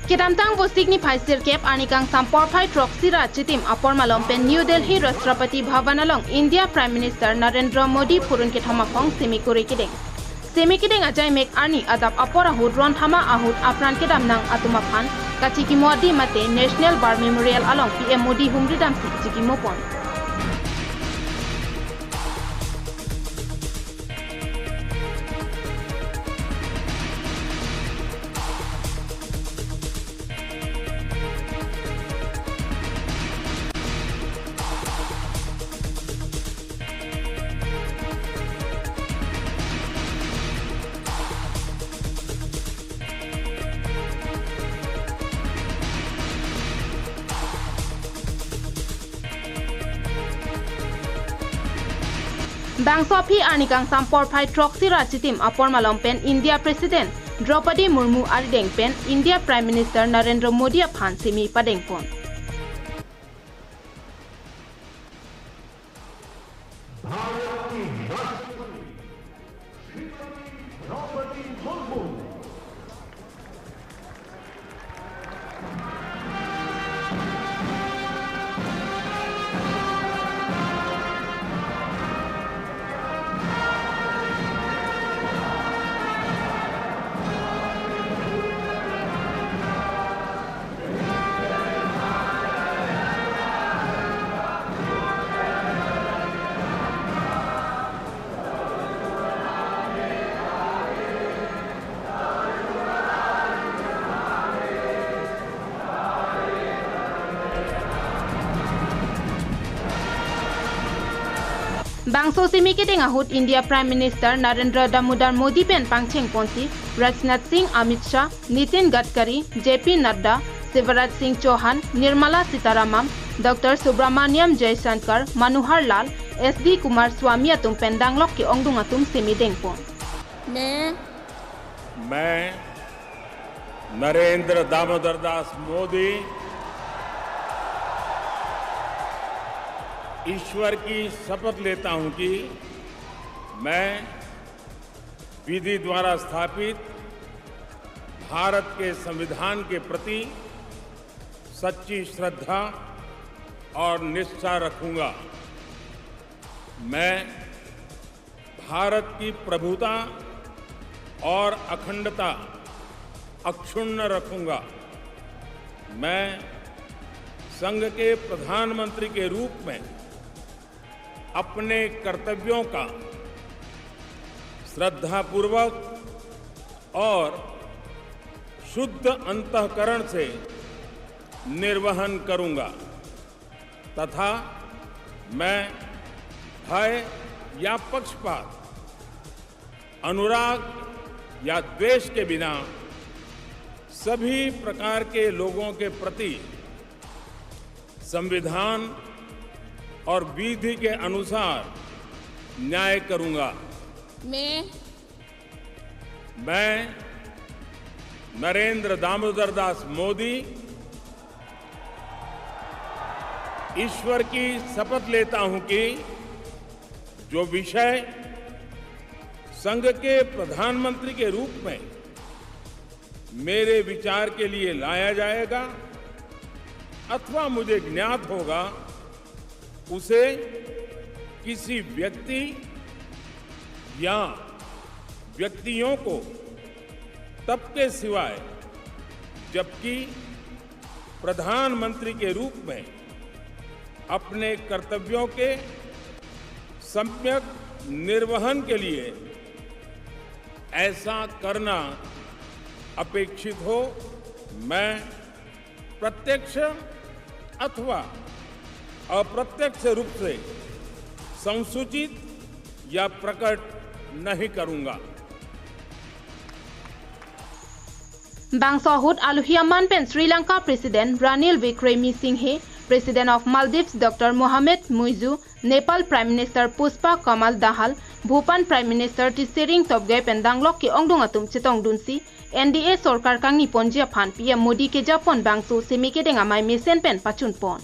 Kedamtang Bostik ni Phaisir Kep Anikang Sampor Phai Troxira Chitim Apor Malom Pen New Delhi Rashtrapati Bhavan along India Prime Minister Narendra Modi Purun ke Thamapong Semikuri Kideng. Semikideng ajai mek ani adap apor ahud ron thama ahud apran kedam nang atumaphan kachiki modi mate National War Memorial along PM Modi Humridam Chiki Mopon. Bangsopi Anikang Sampor Phai Troxira Chitim Apor Malom Pen India President Draupadi Murmu Arideng Pen India Prime Minister Narendra Modi Aphan Semi Padeng Pon. Bangso Semikideng ahud India Prime Minister Narendra Damodar Modi Pen Pangcheng Ponsi, Rajnath Singh, Amit Shah, Nitin Gadkari, JP Nadda, Shivraj Singh Chauhan, Nirmala Sitaramam, Dr. Subramaniam Jaishankar, Manohar Lal, SD Kumar Swamy atum Pen Danglok ke Ongdung atum Semideng Pon. मैं नरेंद्र दामोदर दास मोदी ईश्वर की शपथ लेता हूं कि मैं विधि द्वारा स्थापित भारत के संविधान के प्रति सच्ची श्रद्धा और निष्ठा रखूंगा। मैं भारत की प्रभुता और अखंडता अक्षुण्ण रखूंगा। मैं संघ के प्रधानमंत्री के रूप में अपने कर्तव्यों का श्रद्धापूर्वक और शुद्ध अंतःकरण से निर्वहन करूंगा तथा मैं भय या पक्षपात, अनुराग या द्वेष के बिना सभी प्रकार के लोगों के प्रति संविधान और विधि के अनुसार न्याय करूंगा। मैं नरेंद्र दामोदर दास मोदी ईश्वर की शपथ लेता हूं कि जो विषय संघ के प्रधानमंत्री के रूप में मेरे विचार के लिए लाया जाएगा अथवा मुझे ज्ञात होगा उसे किसी व्यक्ति या व्यक्तियों को तब के सिवाय जबकि प्रधानमंत्री के रूप में अपने कर्तव्यों के सम्यक निर्वहन के लिए ऐसा करना अपेक्षित हो, मैं प्रत्यक्ष अथवा अप्रत्यक्ष रूप से संसूचित या प्रकट नहीं करूंगा। Bangso ahud Aluhiaman Pen Sri Lanka President Ranil Wickremesinghe, President of Maldives Dr. Mohamed Muizu, Nepal Prime Minister Puspa Kamal Dahal, Bhutan Prime Minister Tisering Tobgay Pen Danglok ke Ongdung atum Chitong Dunsi, NDA Sorkar Kang Nipon Japan PM Modi ke Japon Bangso Semikideng amai Mesen Pen Pachun Pon.